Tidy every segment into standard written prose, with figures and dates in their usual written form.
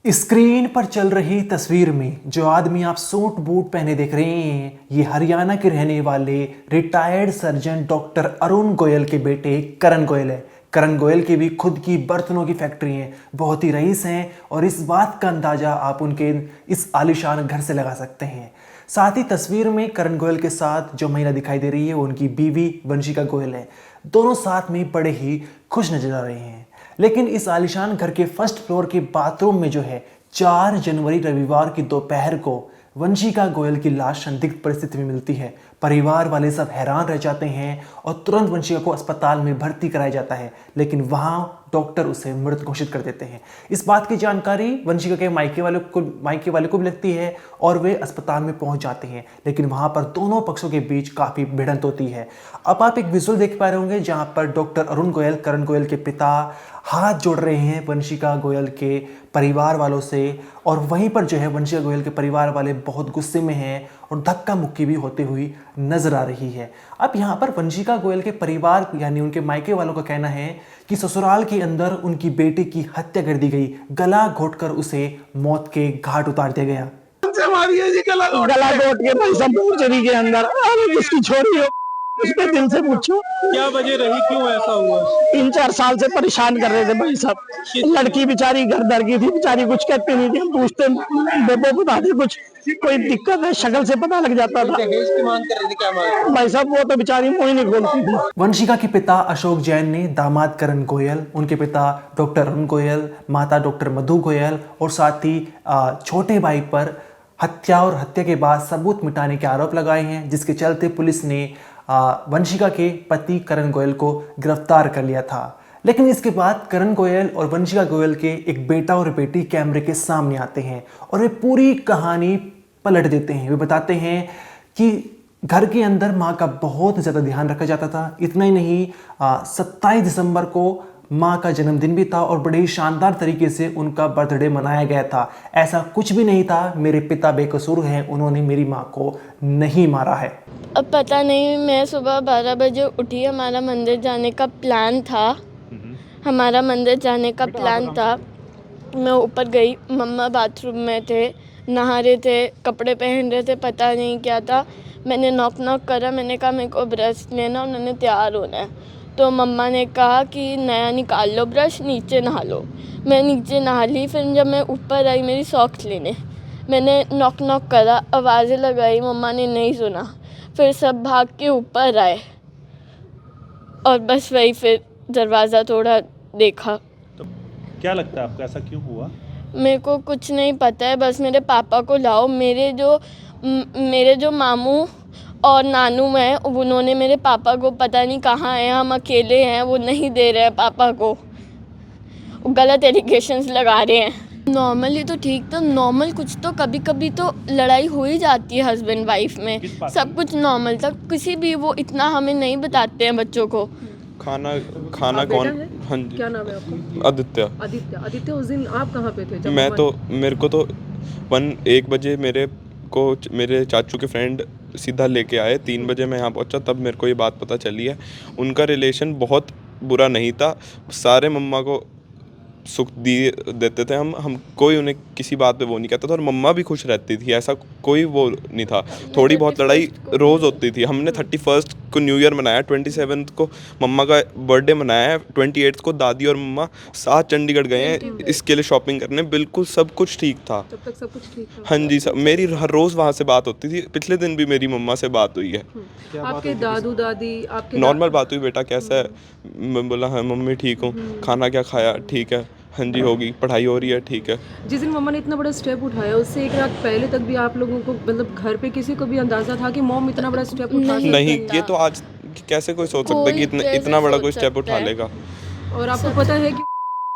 Screen पर चल रही तस्वीर में जो आदमी आप सूट बूट पहने देख रहे हैं, ये हरियाणा के रहने वाले retired surgeon doctor Arun Goyal के बेटे करण गोयल है। करण गोयल की भी खुद की बर्तनों की फैक्ट्री है, बहुत ही रईस हैं और इस बात का अंदाज़ा आप उनके इस आलीशान घर से लगा सकते हैं। साथ ही तस्वीर में करण गोयल के साथ जो महिला दिखाई दे रही है वो उनकी बीवी वंशिका गोयल है। दोनों साथ में बड़े ही खुश नजर आ रहे हैं। लेकिन इस आलिशान घर के फर्स्ट फ्लोर के बाथरूम में जो है 4 जनवरी रविवार की दोपहर को वंशिका गोयल की लाश संदिग्ध परिस्थिति में मिलती है। परिवार वाले सब हैरान रह जाते हैं और तुरंत वंशिका को अस्पताल में भर्ती कराया जाता है, लेकिन वहां डॉक्टर उसे मृत घोषित कर देते हैं। इस बात की जानकारी वंशिका के मायके वाले को भी लगती है और वे अस्पताल में पहुंच जाते हैं, लेकिन वहां पर दोनों पक्षों के बीच काफी भिड़ंत होती है। अब आप एक विजुअल देख पा रहे होंगे जहां पर डॉक्टर अरुण गोयल, करण गोयल के पिता, हाथ जोड़ रहे हैं वंशिका गोयल के परिवार वालों से, और वहीं पर जो है वंशिका गोयल के परिवार वाले बहुत गुस्से में हैं और धक्का मुक्की भी होती हुई नजर आ रही है। अब यहाँ पर वंशिका गोयल के परिवार यानी उनके मायके वालों का कहना है कि ससुराल के अंदर उनकी बेटी की हत्या कर दी गई, गला घोटकर उसे मौत के घाट उतार दिया गया। गला घोट के भाई सब मोर्चरी के अंदर उसकी छोरी हो, उसके दिल से पूछो क्या वजह रही, क्यों ऐसा हुआ? 3-4 साल से परेशान कर रहे थे भाई साहब। लड़की बेचारी घर दर की थी, बेचारी कुछ कहती नहीं थी। हम पूछते बेबो बता दे कुछ, कोई दिक्कत है, शक्ल से पता लग जाता था। दहेज की मांग कर रही थी, क्या मांग? भाई साहब वो तो बेचारी मुंह ही नहीं खोलती थी। वंशिका के पिता अशोक जैन ने दामाद करण गोयल, उनके पिता डॉक्टर अरुण गोयल, माता डॉक्टर मधु गोयल और साथ ही छोटे भाई पर हत्या और हत्या के बाद सबूत मिटाने के आरोप लगाए हैं, जिसके चलते पुलिस ने वंशिका के पति करण गोयल को गिरफ्तार कर लिया था। लेकिन इसके बाद करण गोयल और वंशिका गोयल के एक बेटा और बेटी कैमरे के सामने आते हैं और वे पूरी कहानी पलट देते हैं। वे बताते हैं कि घर के अंदर माँ का बहुत ज़्यादा ध्यान रखा जाता था। इतना ही नहीं, 27 दिसंबर को माँ का जन्मदिन भी था और बड़े ही शानदार तरीके से उनका बर्थडे मनाया गया था। ऐसा कुछ भी नहीं था, मेरे पिता बेकसूर हैं, उन्होंने मेरी माँ को नहीं मारा है। अब पता नहीं, मैं सुबह 12 बजे उठी, हमारा मंदिर जाने का प्लान था। मैं ऊपर गई, मम्मा बाथरूम में थे, नहा रहे थे, कपड़े पहन रहे थे, पता नहीं क्या था। मैंने नॉक करा, मैंने कहा मेरे को ब्रश लेना, उन्होंने तैयार होना है। तो मम्मा ने कहा कि नया निकाल लो ब्रश, नीचे नहा लो। मैं नीचे नहा ली। फिर जब मैं ऊपर आई मेरी सॉक्स लेने, मैंने नॉक करा, आवाज़ें लगाई, मम्मा ने नहीं सुना। फिर सब भाग के ऊपर आए और बस वही, फिर दरवाज़ा थोड़ा देखा। तो क्या लगता है आपको, ऐसा क्यों हुआ? मेरे को कुछ नहीं पता है, बस मेरे पापा को लाओ। मेरे जो मामू और नानू हैं, उन्होंने मेरे पापा को, पता नहीं कहाँ हैं, हम अकेले हैं, वो नहीं दे रहे हैं पापा को, गलत एलिगेशंस लगा रहे हैं। नॉर्मली तो ठीक था, नॉर्मल कुछ तो कभी कभी तो लड़ाई हो ही जाती है हस्बैंड वाइफ में, सब कुछ नॉर्मल था। किसी भी वो इतना हमें नहीं बताते हैं बच्चों को। खाना कौन? हाँ जी। क्या नाम है आपका? आदित्य। उस दिन आप कहाँ पे थे? मेरे को तो 1 बजे मेरे चाचू के फ्रेंड सीधा लेके आए। 3 बजे मैं यहाँ पहुँचा, तब मेरे को ये बात पता चली है। उनका रिलेशन बहुत बुरा नहीं था, सारे मम्मा को सुख देते थे। हम कोई उन्हें किसी बात पे वो नहीं कहता था और मम्मा भी खुश रहती थी, ऐसा कोई वो नहीं था। थोड़ी बहुत लड़ाई रोज़ होती थी। हमने 31 को न्यू ईयर मनाया, 27 को मम्मा का बर्थडे मनाया है, 28 को दादी और मम्मा साथ चंडीगढ़ गए हैं इसके लिए शॉपिंग करने। बिल्कुल सब कुछ ठीक था, तब तक सब कुछ ठीक था। हाँ जी। सब मेरी हर रोज़ वहाँ से बात होती थी। पिछले दिन भी मेरी मम्मा से बात हुई है। आपके दादू दादी आपके नॉर्मल बात हुई, बेटा कैसा है? मैं बोला हाँ मम्मी ठीक हूँ। खाना क्या खाया? ठीक है। हाँ जी होगी। पढ़ाई हो रही है? ठीक है। जिस दिन मम्मा ने इतना बड़ा स्टेप उठाया, उससे एक रात पहले तक भी आप लोगों को, मतलब घर पे किसी को भी अंदाजा था कि मॉम इतना बड़ा स्टेप उठा सकती है? नहीं, ये तो आज कैसे कोई सोच सकता है कि इतना बड़ा कोई स्टेप उठा लेगा। और आपको पता है कि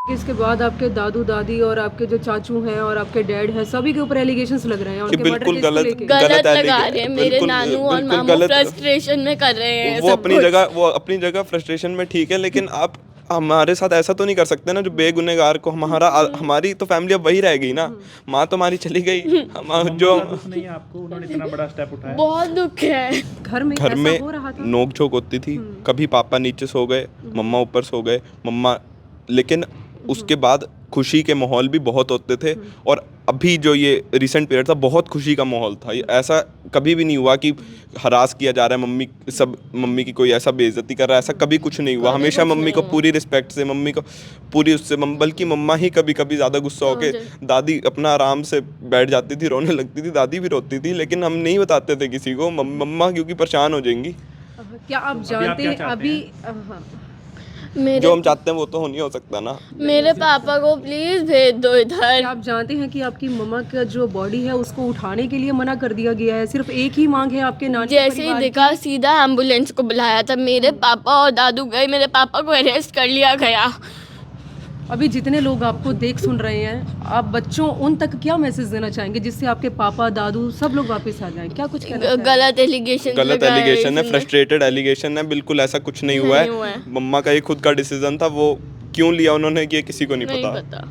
इसके बाद आपके दादू दादी और आपके जो चाचू हैं और आपके डैड हैं, सभी के ऊपर एलिगेशंस लग रहे हैं कि बिल्कुल गलत लगा रहे हैं। मेरे नानू और मामू फ्रस्ट्रेशन में कर रहे हैं। वो अपनी जगह फ्रस्ट्रेशन में ठीक है, लेकिन आप हमारे साथ ऐसा तो नहीं कर सकते ना, जो बेगुनहगार को हमारी तो फैमिली अब वही रह गई ना। माँ तो हमारी चली गई, जो नहीं आपको उन्होंने इतना बड़ा स्टेप उठाया, बहुत दुख है। घर में हो रहा था, नोक झोंक होती थी। कभी पापा नीचे सो गए, मम्मा ऊपर सो गए। मम्मा, लेकिन उसके बाद खुशी के माहौल भी बहुत होते थे, और अभी जो ये रिसेंट पीरियड था बहुत खुशी का माहौल था। ऐसा कभी भी नहीं हुआ कि हरास किया जा रहा है, मम्मी की कोई ऐसा बेइज्जती कर रहा है, ऐसा कभी कुछ नहीं हुआ। हमेशा मम्मी को पूरी रिस्पेक्ट से, मम्मी को पूरी उससे, बल्कि मम्मा ही कभी कभी ज़्यादा गुस्सा होके, दादी अपना आराम से बैठ जाती थी, रोने लगती थी, दादी भी रोती थी, लेकिन हम नहीं बताते थे किसी को, मम्मा क्योंकि परेशान हो जाएंगी। क्या आप जानते हैं अभी जो हम चाहते हैं वो तो नहीं हो सकता ना। मेरे पापा को प्लीज भेज दो इधर। क्या आप जानते हैं कि आपकी मम्मा का जो बॉडी है उसको उठाने के लिए मना कर दिया गया है? सिर्फ एक ही मांग है आपके नानी जैसे ही देखा सीधा एम्बुलेंस को बुलाया था, मेरे पापा और दादू गए, मेरे पापा को अरेस्ट कर लिया गया। अभी जितने लोग आपको देख सुन रहे हैं, आप बच्चों उन तक क्या मैसेज देना चाहेंगे जिससे आपके पापा दादू सब लोग वापस आ जाएं? क्या कुछ कहना चाहेंगे? गलत एलिगेशन है, फ्रस्ट्रेटेड एलिगेशन है, बिल्कुल ऐसा कुछ नहीं हुआ है। मम्मा का ये खुद का डिसीजन था, वो क्यों लिया उन्होंने ये किसी को नहीं पता।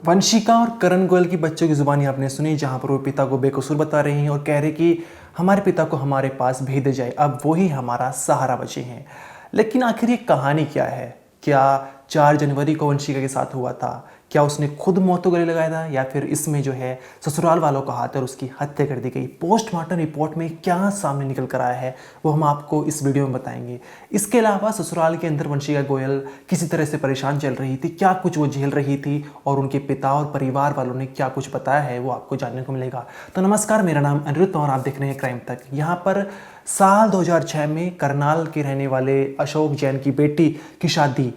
वंशिका और करण गोयल की बच्चों की जुबानी आपने सुनी, जहाँ पर वो पिता को बेकसूर बता रहे हैं और कह रहे कि हमारे पिता को हमारे पास भेज जाए, अब वो ही हमारा सहारा बचे हैं। लेकिन आखिर ये कहानी क्या है? क्या 4 जनवरी को वंशिका के साथ हुआ था? क्या उसने खुद मौत को गले लगाया था, या फिर इसमें जो है ससुराल वालों का हाथ है और उसकी हत्या कर दी गई? पोस्टमार्टम रिपोर्ट में क्या सामने निकल कर आया है वो हम आपको इस वीडियो में बताएंगे। इसके अलावा ससुराल के अंदर वंशिका गोयल किसी तरह से परेशान चल रही थी, क्या कुछ वो झेल रही थी और उनके पिता और परिवार वालों ने क्या कुछ बताया है वो आपको जानने को मिलेगा। तो नमस्कार, मेरा नाम अनिरुद्ध और आप देख रहे हैं क्राइम तक। यहाँ पर साल 2006 में करनाल के रहने वाले अशोक जैन की बेटी की शादी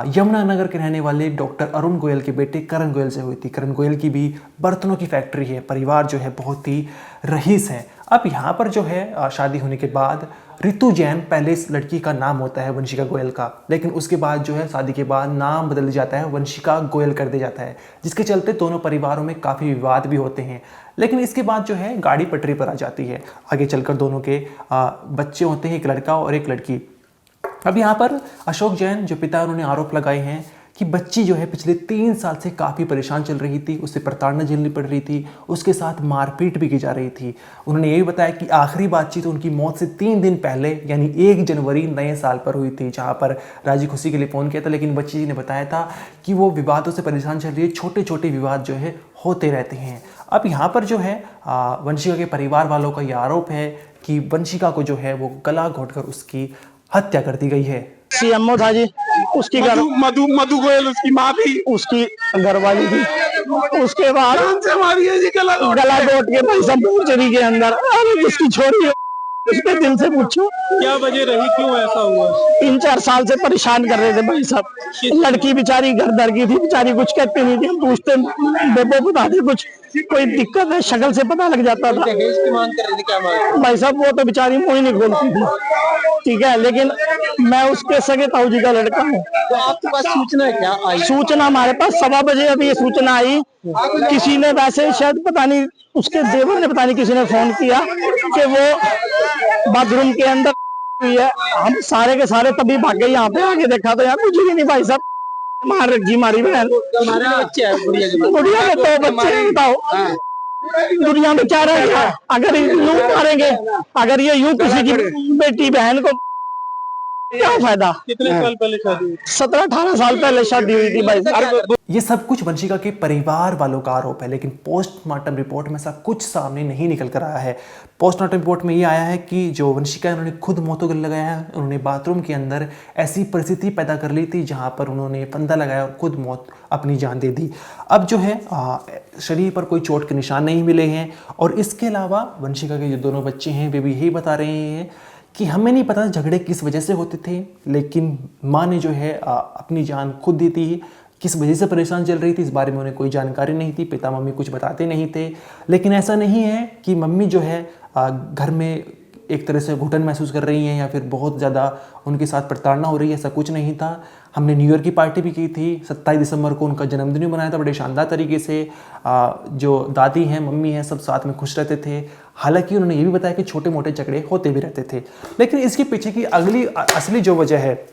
यमुनानगर के रहने वाले डॉक्टर अरुण गोयल के बेटे करण गोयल से हुई थी। करण गोयल की भी बर्तनों की फैक्ट्री है, परिवार जो है बहुत ही रईस है। अब यहाँ पर जो है शादी होने के बाद रितु जैन पहले इस लड़की का नाम होता है वंशिका गोयल का, लेकिन उसके बाद जो है शादी के बाद नाम बदल जाता है, वंशिका गोयल कर दिया जाता है, जिसके चलते दोनों परिवारों में काफ़ी विवाद भी होते हैं। लेकिन इसके बाद जो है गाड़ी पटरी पर आ जाती है, आगे चलकर दोनों के बच्चे होते हैं, एक लड़का और एक लड़की। अब यहाँ पर अशोक जैन जो पिता, उन्होंने आरोप लगाए हैं कि बच्ची जो है पिछले 3 साल से काफ़ी परेशान चल रही थी, उससे प्रताड़ना झेलनी पड़ रही थी, उसके साथ मारपीट भी की जा रही थी। उन्होंने ये भी बताया कि आखिरी बातचीत उनकी मौत से 3 दिन पहले यानी 1 जनवरी नए साल पर हुई थी, जहाँ पर राजी खुशी के लिए फ़ोन किया था। लेकिन बच्ची जी ने बताया था कि वो विवादों से परेशान चल रही है, छोटे छोटे विवाद जो है होते रहते हैं। अब यहाँ पर जो है वंशिका के परिवार वालों का ये आरोप है कि वंशिका को जो है वो गला घोटकर उसकी हत्या कर दी गई है। सीएमओ था जी, उसकी मधु गोयल उसकी माँ थी, उसकी घरवाली थी। उसके बाद गला घोट के भाई सब मोर्चरी के अंदर, अरे उसकी छोरी है, उसके दिल से पूछो क्या वजह रही, क्यों ऐसा हुआ? 3-4 साल से परेशान कर रहे थे भाई साहब। लड़की बेचारी घर दर की थी, बेचारी कुछ कहती नहीं थी, हम पूछते बेबो बता दे कुछ, कोई दिक्कत है, शक्ल से पता लग जाता था। दहेज की मांग कर रही थी, क्या मांग? भाई साहब वो तो बेचारी मुंह ही नहीं खोलती थी, ठीक है, लेकिन मैं उसके सगे ताऊ जी का लड़का हूँ। तो आपके पास सूचना क्या आई? सूचना हमारे पास 1:15 बजे अभी ये सूचना आई। किसी ने वैसे शायद पता नहीं, उसके देवर ने पता नहीं किसी ने फोन किया कि वो बाथरूम के अंदर हुई है। हम सारे के सारे तभी भागे, यहाँ पे आके देखा तो यार कुछ भी नहीं भाई साहब, मार रखी हमारी बहन। बच्चे है गुड़िया के 2 बच्चे हैं, बताओ दुनिया में क्या रह गया? अगर यूं मारेंगे, अगर ये यूं किसी की बेटी बहन को, क्या फायदा? कितने साल पहले शादी हुई? 17-18 साल पहले शादी हुई थी भाई साहब। ये सब कुछ वंशिका के परिवार वालों का आरोप है, लेकिन पोस्टमार्टम रिपोर्ट में ऐसा कुछ सामने नहीं निकल कर आया है। पोस्टमार्टम रिपोर्ट में ये आया है कि जो वंशिका है उन्होंने खुद मौत को गले लगाया है, उन्होंने बाथरूम के अंदर ऐसी परिस्थिति पैदा कर ली थी जहाँ पर उन्होंने फंदा लगाया और खुद मौत अपनी जान दे दी। अब जो है शरीर पर कोई चोट के निशान नहीं मिले हैं, और इसके अलावा वंशिका के जो दोनों बच्चे हैं वे भी यही बता रहे हैं कि हमें नहीं पता झगड़े किस वजह से होते थे, लेकिन माँ ने जो है अपनी जान खुद दी थी। किस वजह से परेशान चल रही थी इस बारे में उन्हें कोई जानकारी नहीं थी, पिता मम्मी कुछ बताते नहीं थे। लेकिन ऐसा नहीं है कि मम्मी जो है घर में एक तरह से घुटन महसूस कर रही हैं या फिर बहुत ज़्यादा उनके साथ प्रताड़ना हो रही है, ऐसा कुछ नहीं था। हमने न्यू ईयर की पार्टी भी की थी, 27 दिसंबर को उनका जन्मदिन भी मनाया था बड़े शानदार तरीके से। जो दादी हैं, मम्मी हैं, सब साथ में खुश रहते थे। हालांकि उन्होंने ये भी बताया कि छोटे मोटे झगड़े होते भी रहते थे, लेकिन इसके पीछे की अगली असली जो वजह है,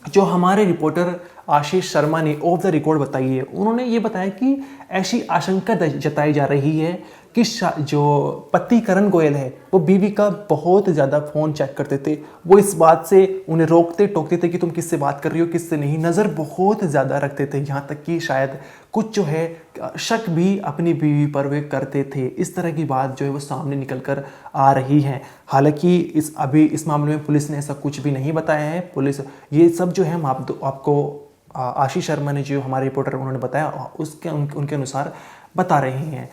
जो हमारे रिपोर्टर आशीष शर्मा ने ऑफ द रिकॉर्ड बताई है। उन्होंने ये बताया कि ऐसी आशंका जताई जा रही है कि जो पति करण गोयल है वो बीवी का बहुत ज़्यादा फ़ोन चेक करते थे। वो इस बात से उन्हें रोकते टोकते थे कि तुम किससे बात कर रही हो, किससे नहीं, नज़र बहुत ज़्यादा रखते थे। यहाँ तक कि शायद कुछ जो है शक भी अपनी बीवी पर वे करते थे। इस तरह की बात जो है वो सामने निकल कर आ रही है। हालांकि अभी इस मामले में पुलिस ने ऐसा कुछ भी नहीं बताया है। पुलिस ये सब जो है हम आपको आशीष शर्मा ने जो हमारे रिपोर्टर उन्होंने बताया उनके अनुसार बता रहे हैं।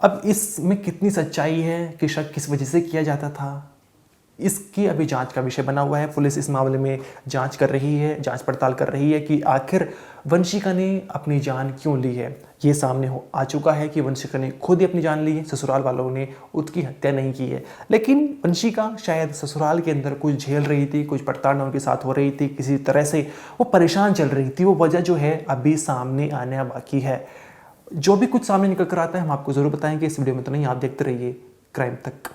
अब इसमें कितनी सच्चाई है कि शक किस वजह से किया जाता था, इसकी अभी जांच का विषय बना हुआ है। पुलिस इस मामले में जांच कर रही है, जांच पड़ताल कर रही है कि आखिर वंशिका ने अपनी जान क्यों ली है। ये सामने आ चुका है कि वंशिका ने खुद ही अपनी जान ली है, ससुराल वालों ने उसकी हत्या नहीं की है। लेकिन वंशिका शायद ससुराल के अंदर कुछ झेल रही थी, कुछ प्रताड़ना उनके साथ हो रही थी, किसी तरह से वो परेशान चल रही थी। वो वजह जो है अभी सामने आना बाकी है। जो भी कुछ सामने निकल कर आता है हम आपको ज़रूर बताएंगे। इस वीडियो में तो नहीं, आप देखते रहिए क्राइम तक।